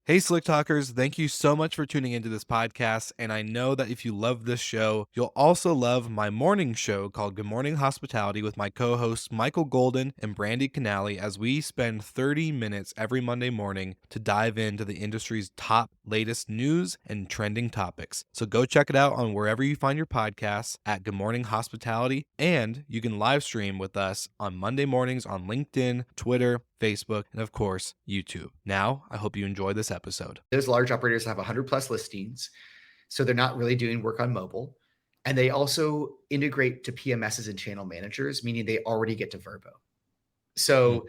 Hey, Slick Talkers, thank you so much for tuning into this podcast. And I know that if you love this show, you'll also love my morning show called Good Morning Hospitality with my co hosts Michael Golden and Brandy Canali, as we spend 30 minutes every Monday morning to dive into the industry's top latest news and trending topics. So go check it out on wherever you find your podcasts at Good Morning Hospitality. And you can live stream with us on Monday mornings on LinkedIn, Twitter, Facebook, and of course, YouTube. Now, I hope you enjoy this episode. Those large operators have 100 plus listings, so they're not really doing work on mobile. And they also integrate to PMSs and channel managers, meaning they already get to Verbo. So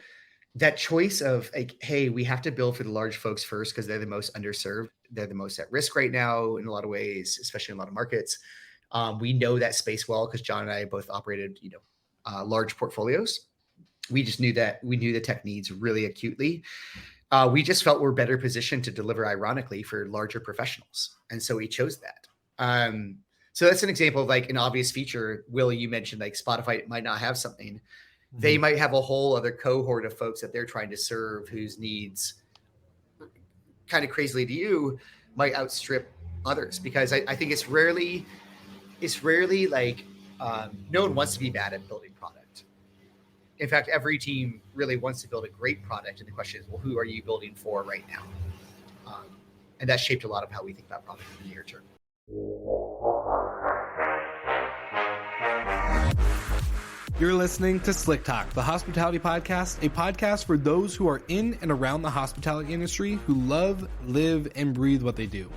that choice of like, hey, we have to build for the large folks first because they're the most underserved. They're the most at risk right now in a lot of ways, especially in a lot of markets. We know that space well because John and I both operated, large portfolios. We just knew that we knew the tech needs really acutely. We just felt we're better positioned to deliver, ironically, for larger professionals, and so we chose that. So that's an example of like an obvious feature. Will, you mentioned like Spotify might not have something. They might have a whole other cohort of folks that they're trying to serve whose needs, kind of crazily to you, might outstrip others because I think it's rarely like no one wants to be bad at building product. In fact, every team really wants to build a great product, and the question is, well, who are you building for right now? And that shaped a lot of how we think about product in the near term. You're listening to Slick Talk, the hospitality podcast, a podcast for those who are in and around the hospitality industry who love, live, and breathe what they do.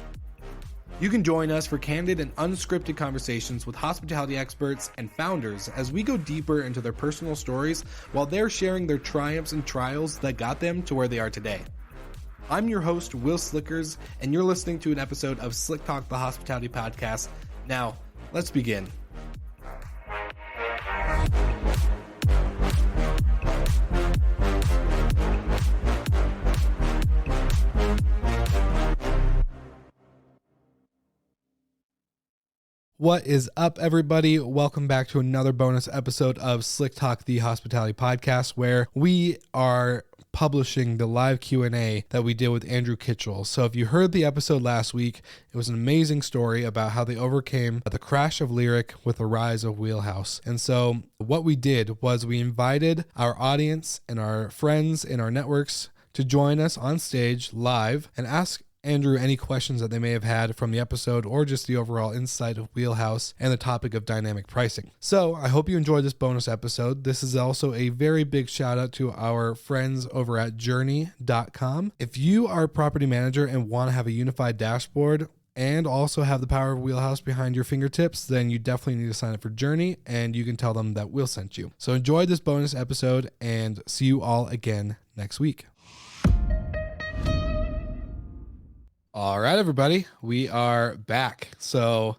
You can join us for candid and unscripted conversations with hospitality experts and founders as we go deeper into their personal stories while they're sharing their triumphs and trials that got them to where they are today. I'm your host, Will Slickers, and you're listening to an episode of Slick Talk, the hospitality podcast. Now, let's begin. What is up, everybody? Welcome back to another bonus episode of Slick Talk, the hospitality podcast, where we are publishing the live Q&A that we did with Andrew Kitchell. So if you heard the episode last week, it was an amazing story about how they overcame the crash of Lyric with the rise of Wheelhouse. And so what we did was we invited our audience and our friends in our networks to join us on stage live and ask Andrew any questions that they may have had from the episode or just the overall insight of Wheelhouse and the topic of dynamic pricing. So I hope you enjoyed this bonus episode. This is also a very big shout out to our friends over at journey.com. If you are a property manager and want to have a unified dashboard and also have the power of Wheelhouse behind your fingertips, then you definitely need to sign up for Journey, and you can tell them that Will sent you. So enjoy this bonus episode and see you all again next week. All right, everybody, we are back. So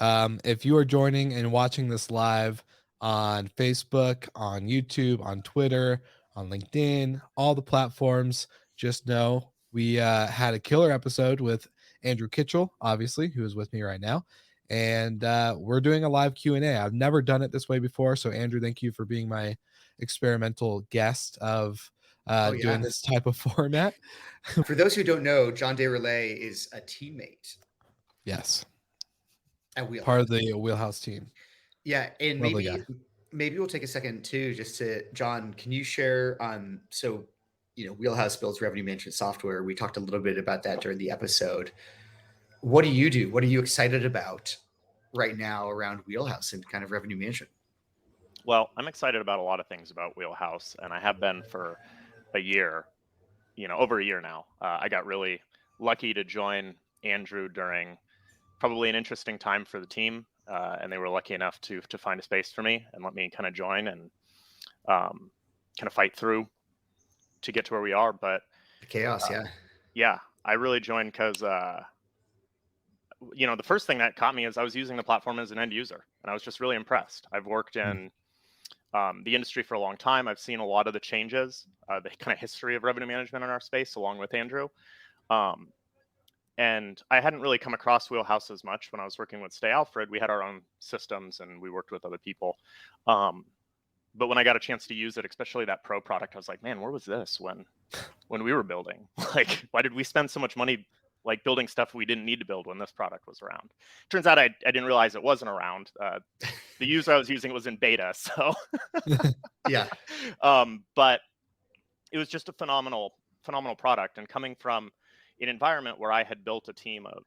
if you are joining and watching this live on Facebook, on YouTube, on Twitter, on LinkedIn, all the platforms, just know we had a killer episode with Andrew Kitchell, obviously, who is with me right now. And we're doing a live Q&A. I've never done it this way before. So, Andrew, thank you for being my experimental guest of doing this type of format. For those who don't know, John DeRelay is a teammate. Yes. At Wheelhouse. Part of the Wheelhouse team. Yeah, and maybe we'll take a second too, just to John, can you share so Wheelhouse builds revenue management software. We talked a little bit about that during the episode. What do you do? What are you excited about right now around Wheelhouse and kind of revenue management? Well, I'm excited about a lot of things about Wheelhouse, and I have been for a year, over a year now. I got really lucky to join Andrew during probably an interesting time for the team, and they were lucky enough to find a space for me and let me kind of join and kind of fight through to get to where we are. But chaos, yeah, I really joined because the first thing that caught me is I was using the platform as an end user, and I was just really impressed. I've worked in the industry for a long time. I've seen a lot of the changes, the kind of history of revenue management in our space, along with Andrew. And I hadn't really come across Wheelhouse as much when I was working with Stay Alfred. We had our own systems and we worked with other people. but when I got a chance to use it, especially that Pro product, I was like, man, where was this when we were building? Like, why did we spend so much money like building stuff we didn't need to build when this product was around? Turns out I didn't realize it wasn't around. The user I was using was in beta, so Yeah. But it was just a phenomenal product. And coming from an environment where I had built a team of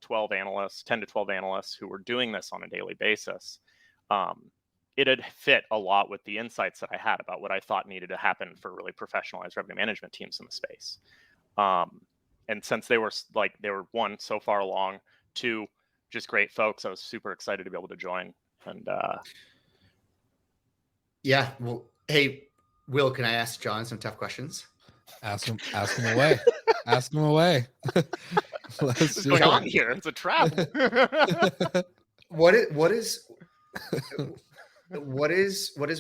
12 analysts, 10 to 12 analysts who were doing this on a daily basis, it had fit a lot with the insights that I had about what I thought needed to happen for really professionalized revenue management teams in the space. And since they were one, so far along, two, just great folks, I was super excited to be able to join. And yeah, well, hey, Will, can I ask John some tough questions? Ask him away. Ask him away. What's going on here? It's a trap. What does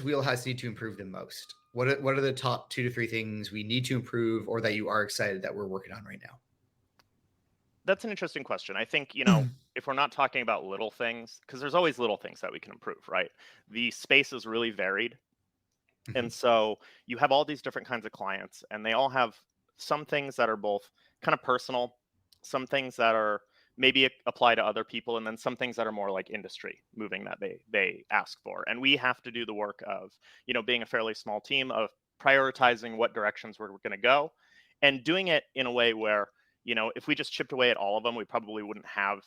Wheelhouse need to improve the most? What are the top 2 to 3 things we need to improve, or that you are excited that we're working on right now? That's an interesting question. I think, if we're not talking about little things, because there's always little things that we can improve, right? The space is really varied. And so you have all these different kinds of clients, and they all have some things that are both kind of personal, some things that are maybe apply to other people, and then some things that are more like industry moving that they ask for. And we have to do the work of, being a fairly small team, of prioritizing what directions we're going to go, and doing it in a way where, if we just chipped away at all of them, we probably wouldn't have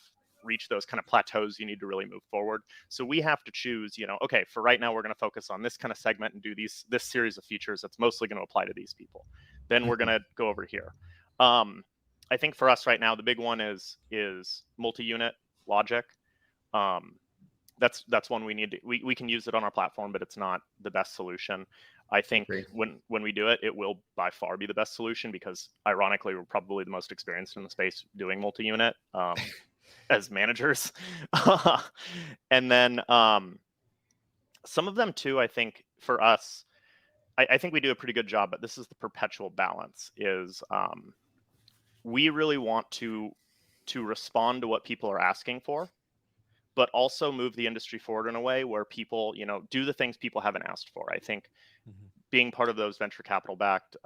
reached those kind of plateaus you need to really move forward. So we have to choose, okay, for right now, we're going to focus on this kind of segment and do this series of features that's mostly going to apply to these people. Then we're going to go over here. I think for us right now, the big one is multi-unit logic. That's one we need. We can use it on our platform, but it's not the best solution. I think when we do it, it will by far be the best solution, because ironically, we're probably the most experienced in the space doing multi-unit as managers. And then some of them too, I think for us, I think we do a pretty good job, but this is the perpetual balance, is we really want to respond to what people are asking for, but also move the industry forward in a way where people, do the things people haven't asked for. I think being part of those venture capital backed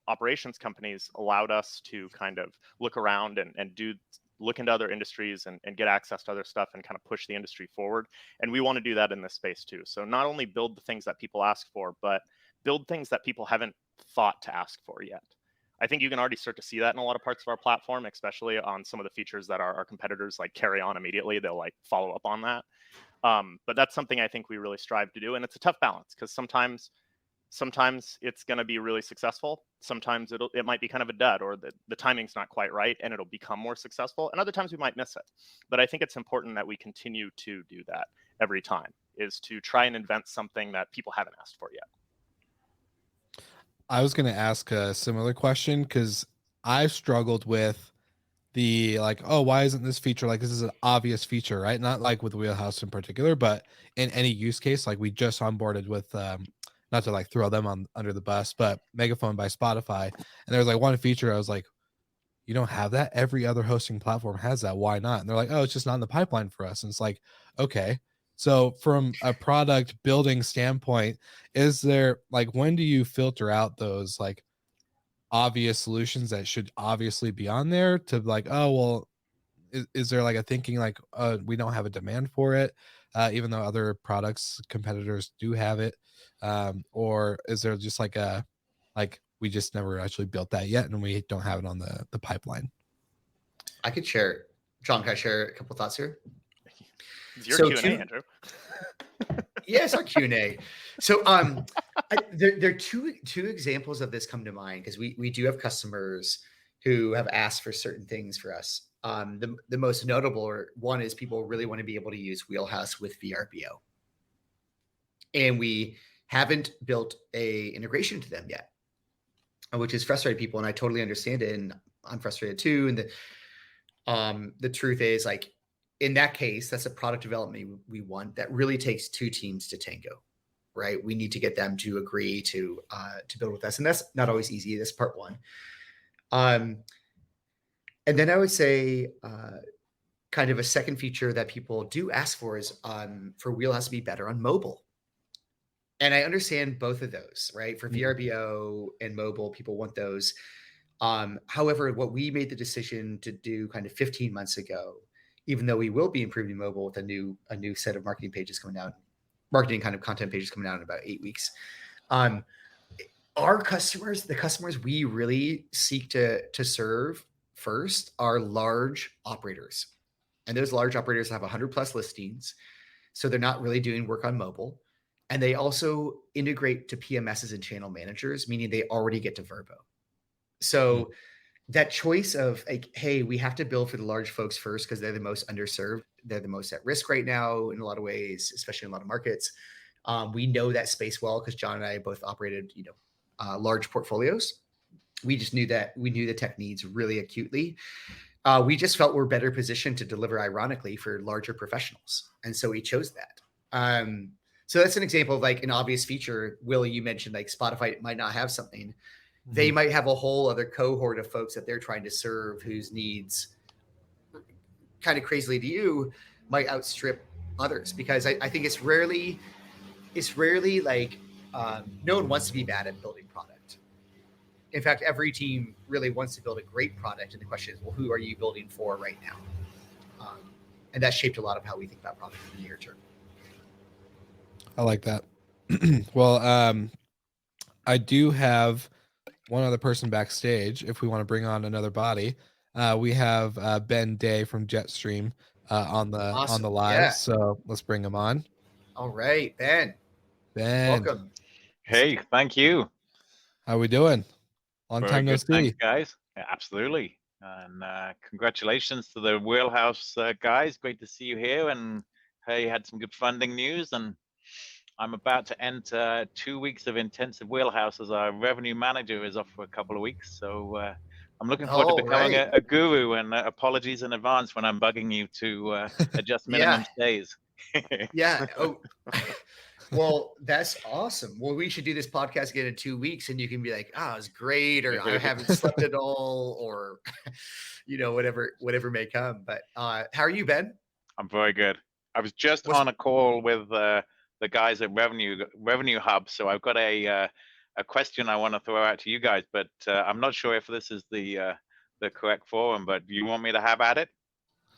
operations companies allowed us to kind of look around and look into other industries and get access to other stuff and kind of push the industry forward. And we want to do that in this space too. So not only build the things that people ask for, but build things that people haven't thought to ask for yet. I think you can already start to see that in a lot of parts of our platform, especially on some of the features that our competitors like carry on immediately. They'll like follow up on that. But that's something I think we really strive to do. And it's a tough balance, because sometimes it's going to be really successful. Sometimes it might be kind of a dud, or the timing's not quite right and it'll become more successful. And other times we might miss it. But I think it's important that we continue to do that every time, is to try and invent something that people haven't asked for yet. I was going to ask a similar question, because I've struggled with the like, oh, why isn't this feature, like, this is an obvious feature, right? Not like with Wheelhouse in particular, but in any use case. Like, we just onboarded with not to like throw them under the bus, but Megaphone by Spotify, and there was like one feature I was like, you don't have that? Every other hosting platform has that. Why not? And they're like, oh, it's just not in the pipeline for us. And it's like, okay. So from a product building standpoint, is there like, when do you filter out those like obvious solutions that should obviously be on there to like, oh, well, is there like a thinking like, we don't have a demand for it, even though other competitors do have it? Or is there just like we just never actually built that yet and we don't have it on the pipeline? I could share. John, can I share a couple thoughts here? It's your Q&A, Andrew. Yes, our Q&A. So there are two examples of this come to mind, because we do have customers who have asked for certain things for us. The most notable one is people really want to be able to use Wheelhouse with VRBO. And we haven't built a integration to them yet, which has frustrated people. And I totally understand it. And I'm frustrated too. And the truth is, like, in that case, that's a product development we want that really takes 2 teams to tango, right? We need to get them to agree to build with us. And that's not always easy. That's part one. And then I would say kind of a second feature that people do ask for is for Wheelhouse to be better on mobile. And I understand both of those, right? For VRBO and mobile, people want those. However, what we made the decision to do kind of 15 months ago, even though we will be improving mobile with a new set of marketing pages coming out, marketing kind of content pages coming out in about 8 weeks. Our customers, the customers we really seek to serve first, are large operators. And those large operators have 100 plus listings. So they're not really doing work on mobile. And they also integrate to PMSs and channel managers, meaning they already get to Vrbo. So that choice of like, hey, we have to build for the large folks first because they're the most underserved. They're the most at risk right now in a lot of ways, especially in a lot of markets. We know that space well because John and I both operated, large portfolios. We just knew that we knew the tech needs really acutely. We just felt we're better positioned to deliver, ironically, for larger professionals. And so we chose that. So that's an example of like an obvious feature. Will, you mentioned like Spotify might not have something. They might have a whole other cohort of folks that they're trying to serve whose needs, kind of crazily to you, might outstrip others, because I think it's rarely like no one wants to be bad at building product. In fact, every team really wants to build a great product. And the question is, well, who are you building for right now? And that shaped a lot of how we think about product in the near term. I like that. Well, I do have one other person backstage. If we want to bring on another body, we have Ben Day from Jetstream on the live. Yeah. So let's bring him on. All right, Ben. Welcome. Hey, thank you. How we doing? Long time no see. Thanks, guys. Yeah, absolutely. And congratulations to the Wheelhouse guys. Great to see you here. And hey, had some good funding news. And I'm about to enter 2 weeks of intensive Wheelhouse as our revenue manager is off for a couple of weeks. So I'm looking forward to becoming a guru. And apologies in advance when I'm bugging you to adjust minimum stays. Yeah. Oh. Well, that's awesome. Well, we should do this podcast again in 2 weeks, and you can be like, "Ah, oh, it's great," or "I haven't slept at all," or whatever may come. But how are you, Ben? I'm very good. I was just on a call with the guys at Revenue Hub, so I've got a question I want to throw out to you guys, but I'm not sure if this is the correct forum. But do you want me to have at it?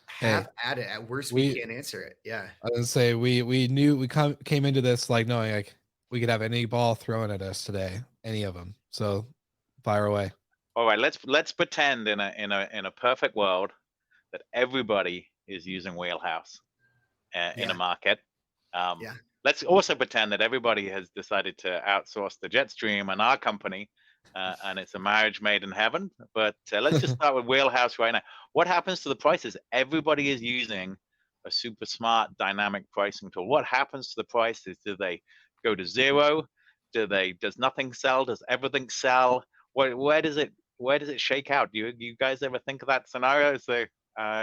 Have at it. At worst, we can't answer it. Yeah. I was gonna say we knew we came into this like knowing like we could have any ball thrown at us today, any of them. So fire away. All right, let's pretend in a perfect world that everybody is using Wheelhouse in a market. Let's also pretend that everybody has decided to outsource the Jetstream and our company. And it's a marriage made in heaven. But let's just start with Wheelhouse right now. What happens to the prices? Everybody is using a super smart dynamic pricing tool. What happens to the prices? Do they go to zero? Does nothing sell? Does everything sell? Where does it shake out? Do you guys ever think of that scenario? So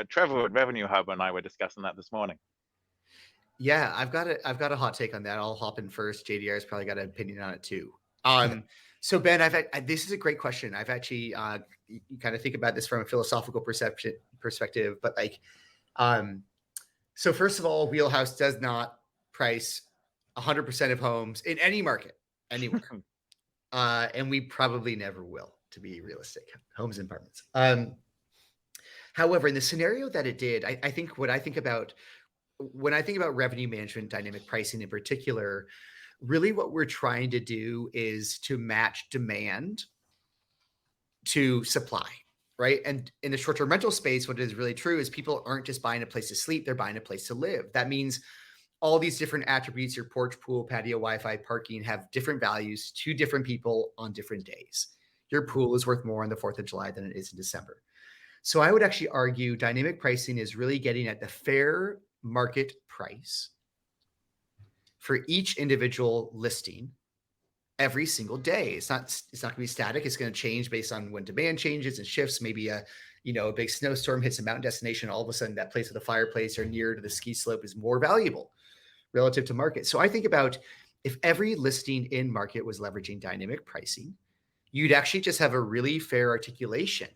Trevor at Revenue Hub and I were discussing that this morning. Yeah, I've got a hot take on that. I'll hop in first. JDR's probably got an opinion on it too. So Ben, this is a great question. I've actually you kind of think about this from a philosophical perspective, but like, so first of all, Wheelhouse does not price 100% of homes in any market anywhere, and we probably never will, to be realistic. Homes and apartments. However, in the scenario that it did, I think when I think about revenue management, dynamic pricing in particular, really what we're trying to do is to match demand to supply, right? And in the short-term rental space, what is really true is people aren't just buying a place to sleep, they're buying a place to live. That means all these different attributes, your porch, pool, patio, Wi-Fi, parking, have different values to different people on different days. Your pool is worth more on the 4th of July than it is in December. So I would actually argue dynamic pricing is really getting at the fair market price for each individual listing every single day. It's not going to be static. It's going to change based on when demand changes and shifts. Maybe a big snowstorm hits a mountain destination. All of a sudden that place with a fireplace or near to the ski slope is more valuable relative to market. So I think about if every listing in market was leveraging dynamic pricing, you'd actually just have a really fair articulation.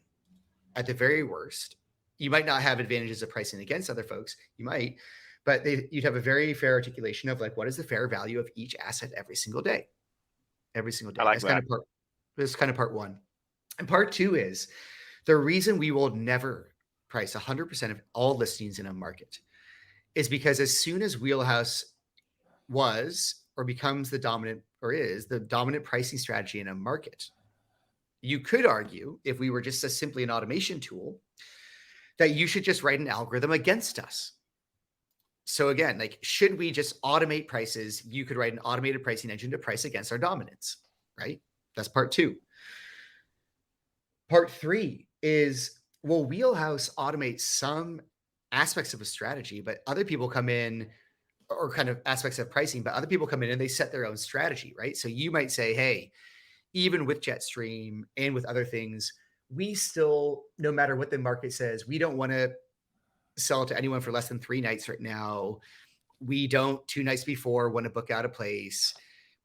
At the very worst, you might not have advantages of pricing against other folks. You might, but you'd have a very fair articulation of like, what is the fair value of each asset every single day? Every single day. I like That's kind of part one. And part two is the reason we will never price 100% of all listings in a market is because as soon as Wheelhouse was or becomes the dominant or is the dominant pricing strategy in a market, you could argue, if we were just simply an automation tool, that you should just write an algorithm against us. So again, like, should we just automate prices? You could write an automated pricing engine to price against our dominance, right? That's part two. Part three is, well, Wheelhouse automates some aspects of a strategy, but other people come in, or kind of aspects of pricing, but other people come in and they set their own strategy, right? So you might say, hey, even with Jetstream and with other things, we still, no matter what the market says, we don't want to sell to anyone for less than 3 nights right now. We don't 2 nights before want to book out a place.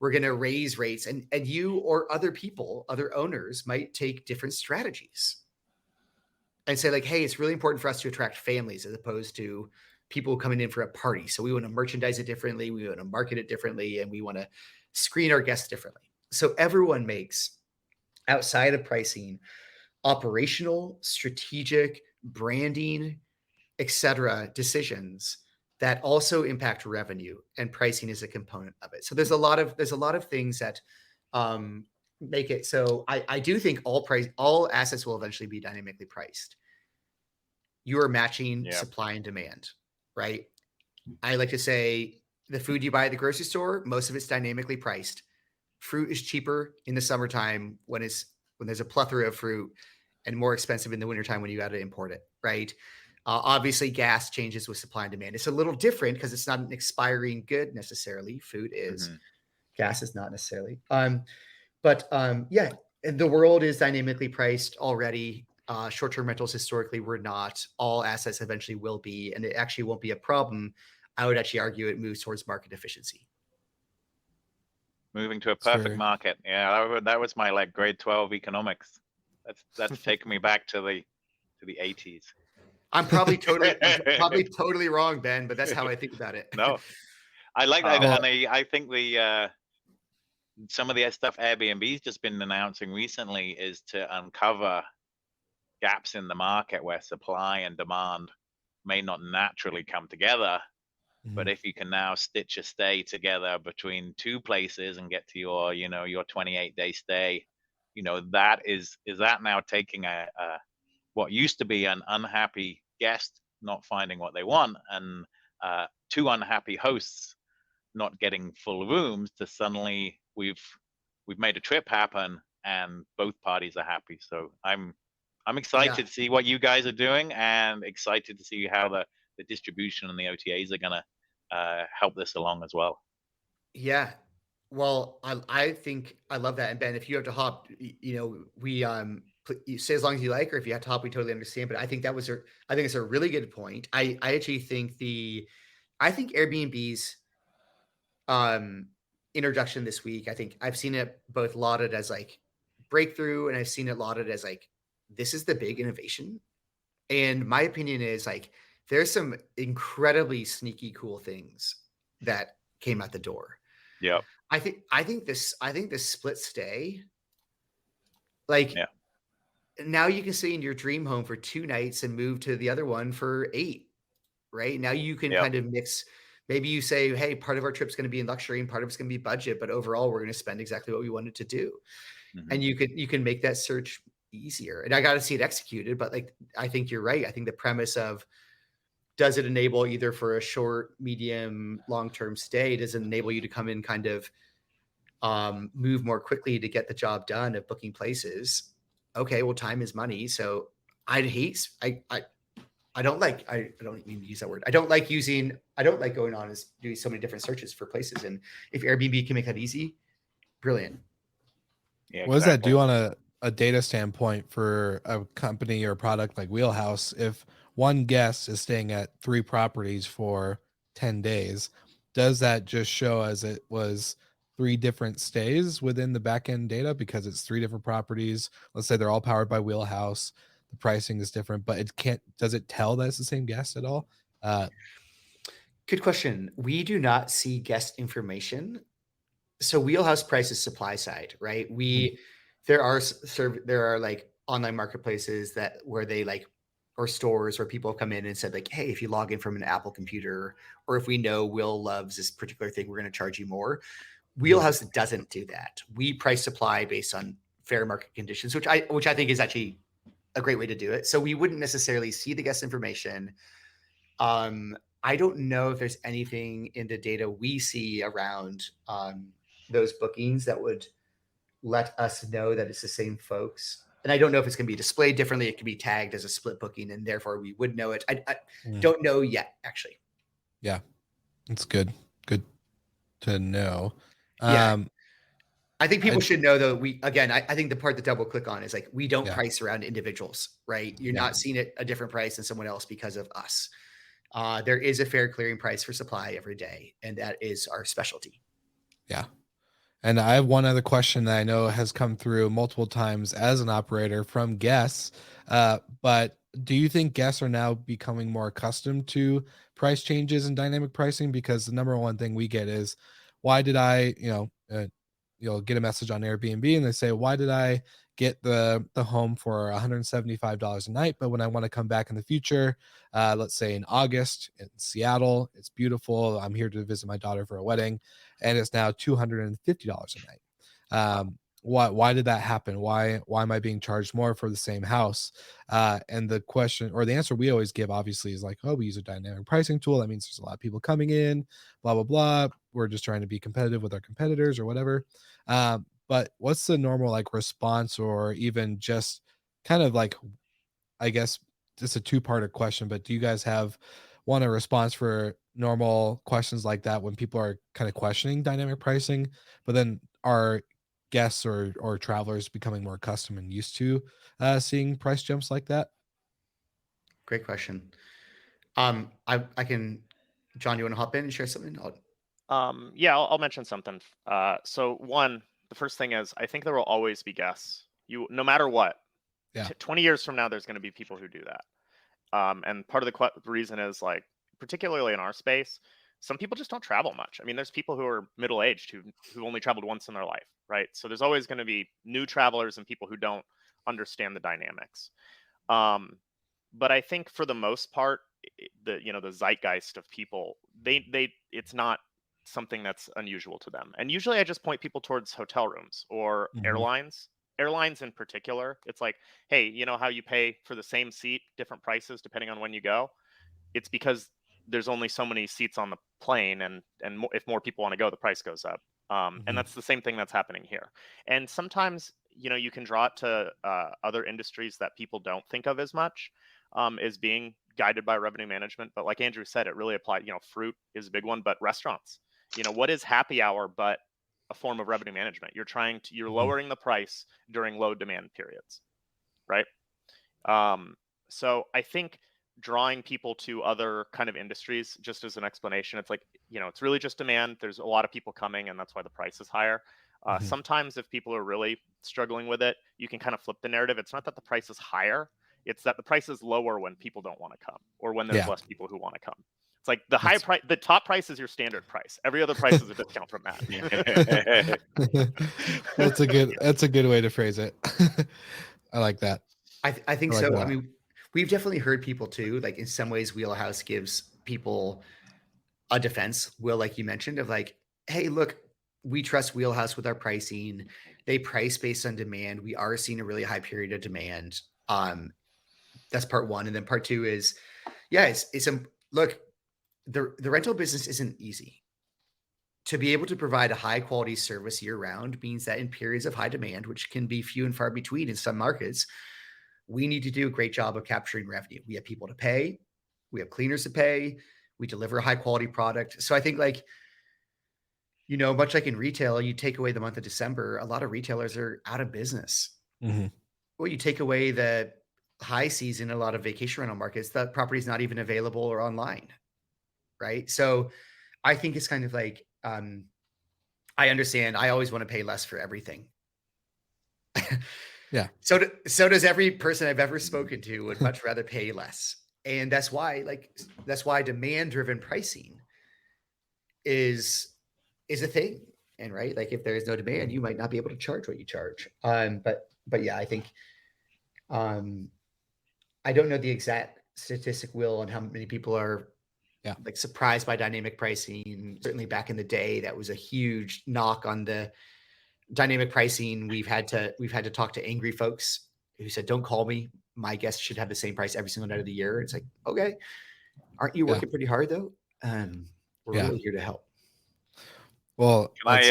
We're going to raise rates. And you or other people, other owners might take different strategies and say like, hey, it's really important for us to attract families as opposed to people coming in for a party. So we want to merchandise it differently. We want to market it differently. And we want to screen our guests differently. So everyone makes, outside of pricing, operational, strategic, branding, etc. decisions that also impact revenue, and pricing is a component of it. So there's a lot of things that make it. So I do think all assets will eventually be dynamically priced. You are matching supply and demand, right? I like to say the food you buy at the grocery store, most of it's dynamically priced. Fruit is cheaper in the summertime when there's a plethora of fruit, and more expensive in the wintertime when you got to import it, right? Obviously, gas changes with supply and demand. It's a little different because it's not an expiring good necessarily. Food is, gas is not necessarily. But yeah, the world is dynamically priced already. Short-term rentals historically were not. All assets eventually will be, and it actually won't be a problem. I would actually argue it moves towards market efficiency. Moving to a perfect market. Yeah, that was my like grade 12 economics. That's taken me back to the 80s. I'm probably totally wrong, Ben, but that's how I think about it. No, I like that, and I think some of the stuff Airbnb's just been announcing recently is to uncover gaps in the market where supply and demand may not naturally come together. But if you can now stitch a stay together between 2 places and get to your 28-day stay, that is that now taking a what used to be an unhappy guest not finding what they want, and 2 unhappy hosts not getting full rooms, to suddenly we've made a trip happen and both parties are happy. So I'm excited to see what you guys are doing, and excited to see how the distribution and the OTAs are gonna help this along as well. Yeah, well, I think I love that. And Ben, if you have to hop, we you say as long as you like, or if you have to hop, we totally understand. But I think it's a really good point. I actually think Airbnb's introduction this week, I think I've seen it both lauded as like breakthrough, and I've seen it lauded as like, this is the big innovation. And my opinion is like, there's some incredibly sneaky cool things that came out the door. Yeah. I think this split stay, like, now you can stay in your dream home for 2 nights and move to the other one for 8, right? Now you can kind of mix. Maybe you say, hey, part of our trip's going to be in luxury and part of it's going to be budget, but overall we're going to spend exactly what we wanted to do. And you can make that search easier. And I got to see it executed, but like, I think you're right. I think the premise of, does it enable either for a short, medium, long-term stay? Does it enable you to come in kind of move more quickly to get the job done of booking places? Okay, well, time is money. So I don't even use that word. I don't like going on as doing so many different searches for places. And if Airbnb can make that easy, brilliant. Yeah, what does that do on a data standpoint for a company or product like Wheelhouse? If one guest is staying at 3 properties for 10 days, does that just show as it was 3 different stays within the backend data because it's 3 different properties? Let's say they're all powered by Wheelhouse. The pricing is different, but does it tell that it's the same guest at all? Good question. We do not see guest information. So Wheelhouse Price is supply side, right? There are like online marketplaces where they like, or stores where people come in and said like, hey, if you log in from an Apple computer, or if we know Will loves this particular thing, we're going to charge you more. Wheelhouse doesn't do that. We price supply based on fair market conditions, which I think is actually a great way to do it. So we wouldn't necessarily see the guest information. I don't know if there's anything in the data we see around those bookings that would let us know that it's the same folks. And I don't know if it's going to be displayed differently. It could be tagged as a split booking, and therefore we would know it. I don't know yet, actually. Yeah, it's good. Good to know. Yeah. I think people should know, though, I think the part to double click on is like, we don't price around individuals, right? You're not seeing it a different price than someone else because of us. There is a fair clearing price for supply every day, and that is our specialty. Yeah. And I have one other question that I know has come through multiple times as an operator from guests. But do you think guests are now becoming more accustomed to price changes and dynamic pricing? Because the number one thing we get is, why did I, you'll get a message on Airbnb and they say, why did I get the home for $175 a night, but when I want to come back in the future, let's say in August in Seattle, it's beautiful, I'm here to visit my daughter for a wedding, and it's now $250 a night. Why did that happen? Why am I being charged more for the same house? And the question, or the answer we always give, obviously, is like, oh, we use a dynamic pricing tool. That means there's a lot of people coming in, blah, blah, blah. We're just trying to be competitive with our competitors or whatever. But what's the normal like response, or even just kind of like, I guess it's a two-parter question, but do you guys have a response for normal questions like that when people are kind of questioning dynamic pricing, but then are guests or travelers becoming more accustomed and used to seeing price jumps like that? Great question. I can, John, you want to hop in and share something? Yeah, I'll mention something. So one, the first thing is, I think there will always be guests. No matter what, 20 years from now, there's going to be people who do that. And part of the reason is, like, particularly in our space, some people just don't travel much. I mean, there's people who are middle-aged who only traveled once in their life, right? So there's always going to be new travelers and people who don't understand the dynamics. But I think for the most part, the zeitgeist of people, it's not something that's unusual to them. And usually I just point people towards hotel rooms or airlines in particular. It's like, hey, you know how you pay for the same seat, different prices depending on when you go? It's because there's only so many seats on the plane, and if more people want to go, the price goes up. And that's the same thing that's happening here. And sometimes, you can draw it to other industries that people don't think of as much as being guided by revenue management. But like Andrew said, it really applied. Fruit is a big one, but restaurants, what is happy hour but a form of revenue management? You're lowering the price during low demand periods, right? So I think drawing people to other kind of industries, just as an explanation, it's like, it's really just demand. There's a lot of people coming, and that's why the price is higher. Sometimes if people are really struggling with it, you can kind of flip the narrative. It's not that the price is higher, it's that the price is lower when people don't want to come, or when there's less people who want to come. It's like the top price is your standard price. Every other price is a discount from that. That's a good way to phrase it. I like that. I think so. I mean, we've definitely heard people too, like in some ways Wheelhouse gives people a defense, Will, like you mentioned, of like, hey, look, we trust Wheelhouse with our pricing. They price based on demand. We are seeing a really high period of demand. That's part one. And then part two is, look, the rental business isn't easy. To be able to provide a high quality service year round means that in periods of high demand, which can be few and far between in some markets, we need to do a great job of capturing revenue. We have people to pay. We have cleaners to pay. We deliver a high quality product. So I think, like, much like in retail, you take away the month of December, a lot of retailers are out of business. Well, you take away the high season, a lot of vacation rental markets, the property is not even available or online, right? So I think it's kind of like, I understand. I always want to pay less for everything. Yeah. So does every person I've ever spoken to would much rather pay less. And that's why demand-driven pricing is a thing. And right, like if there is no demand, you might not be able to charge what you charge. But yeah, I think I don't know the exact statistic, Will, on how many people are like surprised by dynamic pricing. Certainly back in the day, that was a huge knock on the dynamic pricing. We've had to talk to angry folks who said, "Don't call me. My guests should have the same price every single night of the year." It's like, okay, aren't you working pretty hard though? We're really here to help. Well, let's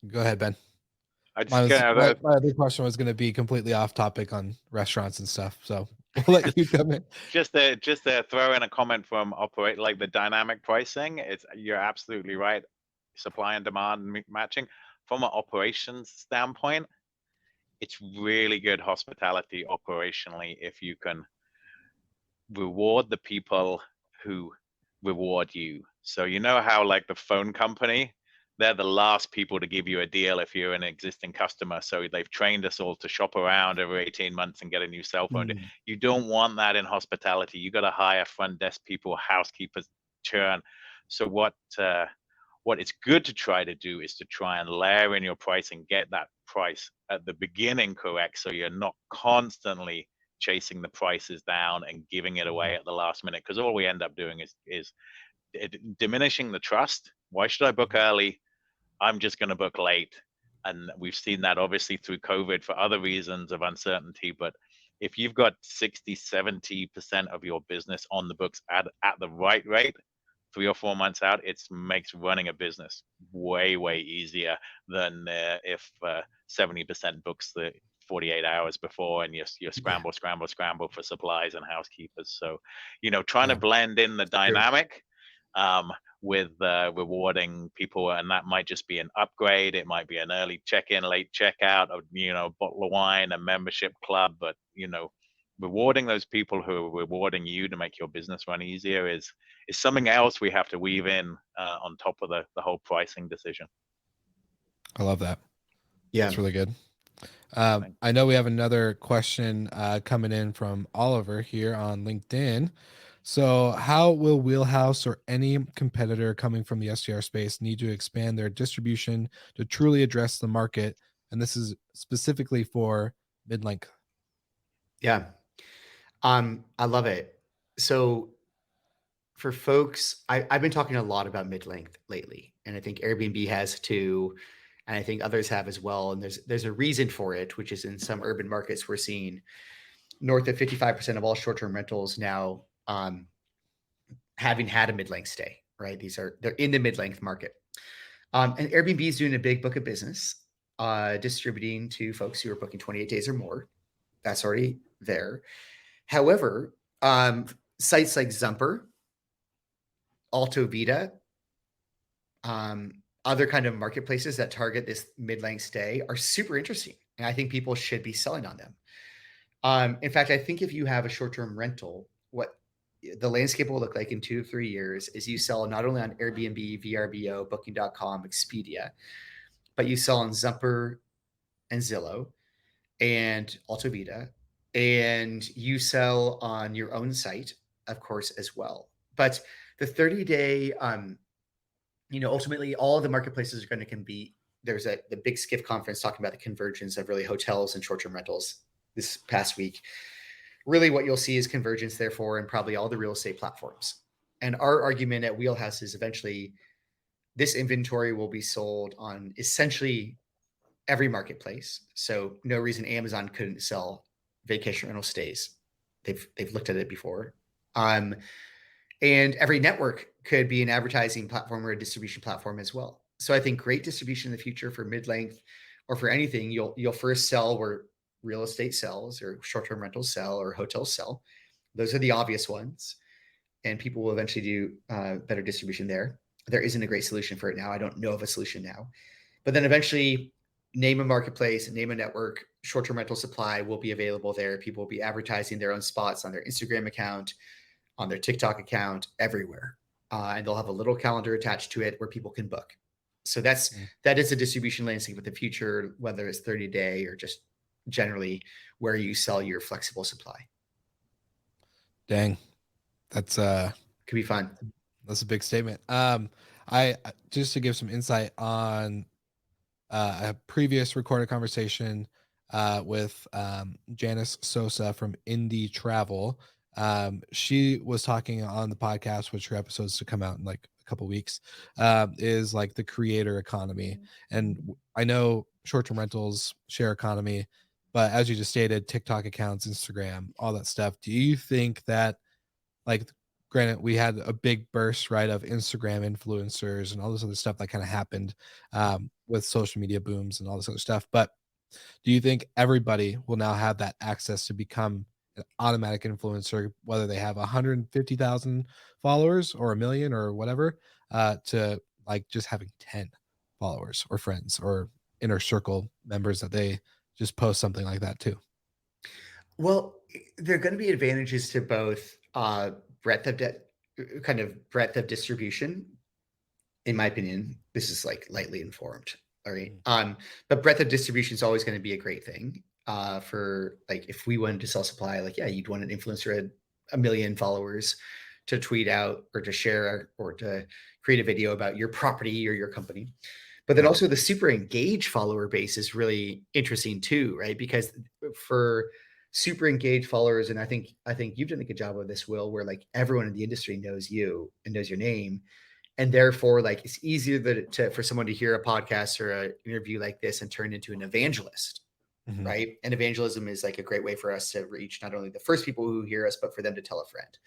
go ahead, Ben. My other question was going to be completely off topic on restaurants and stuff, so we'll let you come in. Just to throw in a comment from operate, like the dynamic pricing. You're absolutely right. Supply and demand matching. From an operations standpoint, it's really good hospitality operationally if you can reward the people who reward you. So you know how like the phone company, they're the last people to give you a deal if you're an existing customer. So they've trained us all to shop around every 18 months and get a new cell phone. You don't want that in hospitality. You got to hire front desk people, housekeepers, churn. So what it's good to try to do is to try and layer in your price and get that price at the beginning correct, so you're not constantly chasing the prices down and giving it away at the last minute, because all we end up doing is diminishing the trust. Why should I book early? I'm just going to book late. And we've seen that obviously through COVID for other reasons of uncertainty. But if you've got 60-70% of your business on the books at the right rate, 3 or 4 months out, it makes running a business way easier than if 70% books the 48 hours before and you scramble for supplies and housekeepers. So, trying to blend in the dynamic with rewarding people, and that might just be an upgrade. It might be an early check-in, late checkout, a bottle of wine, a membership club, but rewarding those people who are rewarding you to make your business run easier is something else we have to weave in on top of the whole pricing decision. I love that. Yeah, it's really good. I know we have another question coming in from Oliver here on LinkedIn. So how will Wheelhouse or any competitor coming from the STR space need to expand their distribution to truly address the market? And this is specifically for mid-length. Yeah. I love it. So for folks, I've been talking a lot about mid-length lately, and I think Airbnb has too, and I think others have as well. And there's a reason for it, which is in some urban markets, we're seeing north of 55% of all short-term rentals now having had a mid-length stay, right? They're in the mid-length market. And Airbnb is doing a big book of business, distributing to folks who are booking 28 days or more. That's already there. However, sites like Zumper, AltoVita, other kind of marketplaces that target this mid-length stay are super interesting. And I think people should be selling on them. In fact, I think if you have a short-term rental, what the landscape will look like in 2 to 3 years is you sell not only on Airbnb, VRBO, Booking.com, Expedia, but you sell on Zumper and Zillow and AltoVita, and you sell on your own site, of course, as well. But the 30-day, ultimately all of the marketplaces are going to compete. There's the big Skiff conference talking about the convergence of really hotels and short-term rentals this past week. Really what you'll see is convergence, therefore, in probably all the real estate platforms. And our argument at Wheelhouse is eventually this inventory will be sold on essentially every marketplace. So no reason Amazon couldn't sell vacation rental stays. They've looked at it before. And every network could be an advertising platform or a distribution platform as well. So I think great distribution in the future for mid-length or for anything, you'll first sell where real estate sells or short-term rentals sell or hotels sell. Those are the obvious ones. And people will eventually do better distribution there. There isn't a great solution for it now. I don't know of a solution now. But then eventually name a marketplace, name a network, short-term rental supply will be available there. People will be advertising their own spots on their Instagram account, on their TikTok account, everywhere. And they'll have a little calendar attached to it where people can book. So that is a distribution landscape of the future, whether it's 30-day or just generally where you sell your flexible supply. Dang. That's could be fun. That's a big statement. I just to give some insight on a previous recorded conversation with Janice Sosa from Indie Travel. She was talking on the podcast, which her episodes to come out in like a couple weeks, is like the creator economy. And I know short-term rentals, share economy, but as you just stated, TikTok accounts, Instagram, all that stuff. Do you think that, like, granted, we had a big burst, right, of Instagram influencers and all this other stuff that kind of happened with social media booms and all this other stuff, but do you think everybody will now have that access to become an automatic influencer, whether they have 150,000 followers or a million or whatever, to like just having 10 followers or friends or inner circle members that they just post something like that too? Well, there are going to be advantages to both breadth of kind of breadth of distribution. In my opinion, this is like lightly informed. All right. But breadth of distribution is always going to be a great thing. For like, if we wanted to sell supply, like, yeah, you'd want an influencer at 1 million followers to tweet out or to share or to create a video about your property or your company. But then also the super engaged follower base is really interesting too, right? Because for super engaged followers, and I think you've done a good job of this, Will, where like everyone in the industry knows you and knows your name. And therefore, like, it's easier for someone to hear a podcast or an interview like this and turn into an evangelist, right? And evangelism is like a great way for us to reach not only the first people who hear us, but for them to tell a friend.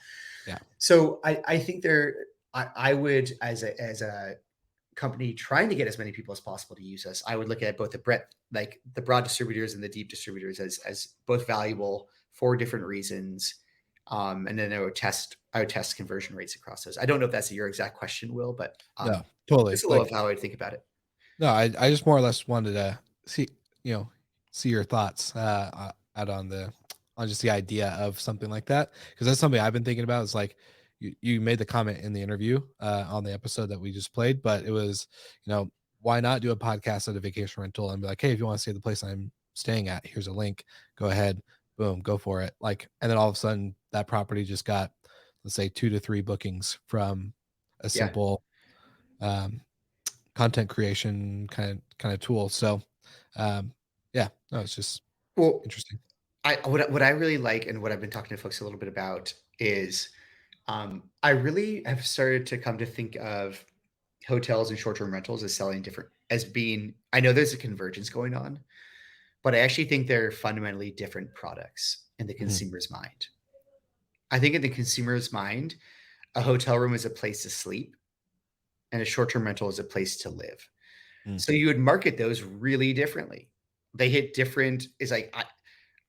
Yeah. So I think I would, as a company trying to get as many people as possible to use us, I would look at both the breadth, like the broad distributors and the deep distributors as both valuable for different reasons. And then I would test conversion rates across those. I don't know if that's your exact question, Will, but no, totally. It's a little of how I think about it. No, I just more or less wanted to see your thoughts out on just the idea of something like that, because that's something I've been thinking about. Is like you made the comment in the interview on the episode that we just played, but it was, why not do a podcast at a vacation rental and be like, hey, if you want to stay at the place I'm staying at, here's a link, go ahead, boom, go for it. Like, and then all of a sudden that property just got, let's say, 2 to 3 bookings from a simple content creation kind of tool. So it's just interesting. What I really like, and what I've been talking to folks a little bit about, is I really have started to come to think of hotels and short-term rentals as being, I know there's a convergence going on, but I actually think they're fundamentally different products in the consumer's mind. I think in the consumer's mind, a hotel room is a place to sleep and a short-term rental is a place to live. So you would market those really differently. They hit different. It's like,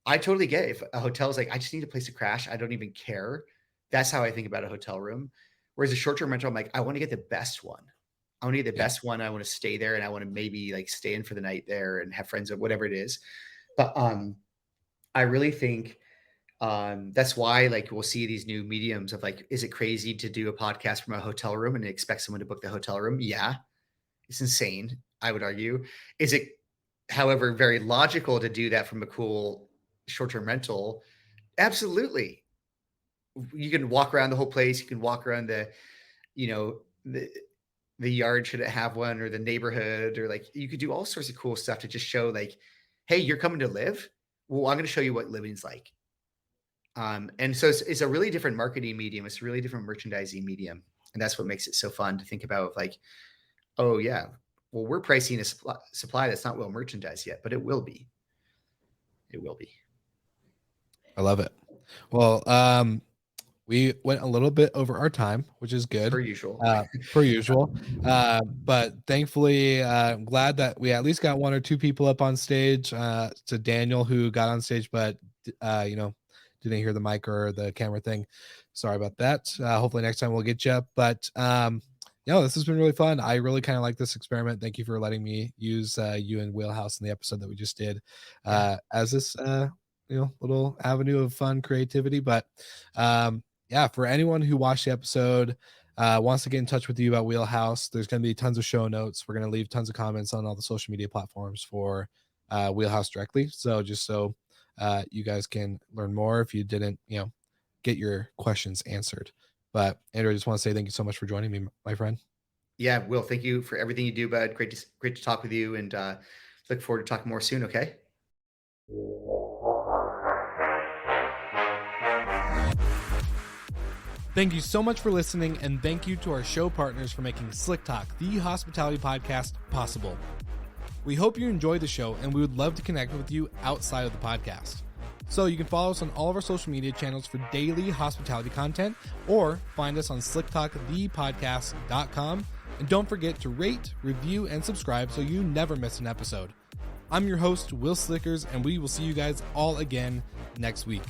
I totally get it. If a hotel is like, I just need a place to crash, I don't even care. That's how I think about a hotel room. Whereas a short-term rental, I'm like, I want to get the best one. I want to get the best one. I want to stay there, and I want to maybe like stay in for the night there and have friends or whatever it is. But I really think that's why, like, we'll see these new mediums of like, is it crazy to do a podcast from a hotel room and expect someone to book the hotel room? Yeah, it's insane, I would argue. Is it, however, very logical to do that from a cool short-term rental? Absolutely. You can walk around the whole place. You can walk around the yard, should it have one, or the neighborhood, or like, you could do all sorts of cool stuff to just show like, hey, you're coming to live. Well, I'm going to show you what living's like. And so it's a really different marketing medium. It's a really different merchandising medium. And that's what makes it so fun to think about, like, oh yeah, well, we're pricing a supply that's not well merchandised yet, but it will be. It will be. I love it. Well, we went a little bit over our time, which is good. Per usual. But thankfully, I'm glad that we at least got 1 or 2 people up on stage. To Daniel, who got on stage, but didn't hear the mic or the camera thing. Sorry about that. Hopefully next time we'll get you. But this has been really fun. I really kind of like this experiment. Thank you for letting me use you and Wheelhouse in the episode that we just did as this little avenue of fun creativity. But for anyone who watched the episode, wants to get in touch with you about Wheelhouse, there's going to be tons of show notes. We're going to leave tons of comments on all the social media platforms for Wheelhouse directly. So just so you guys can learn more if you didn't, get your questions answered. But Andrew, I just want to say thank you so much for joining me, my friend. Yeah, Will, thank you for everything you do, bud. Great to talk with you, and look forward to talking more soon. Okay. Thank you so much for listening, and thank you to our show partners for making Slick Talk, the hospitality podcast, possible. We hope you enjoy the show, and we would love to connect with you outside of the podcast. So you can follow us on all of our social media channels for daily hospitality content, or find us on slicktalkthepodcast.com. And don't forget to rate, review, and subscribe so you never miss an episode. I'm your host, Will Slickers, and we will see you guys all again next week.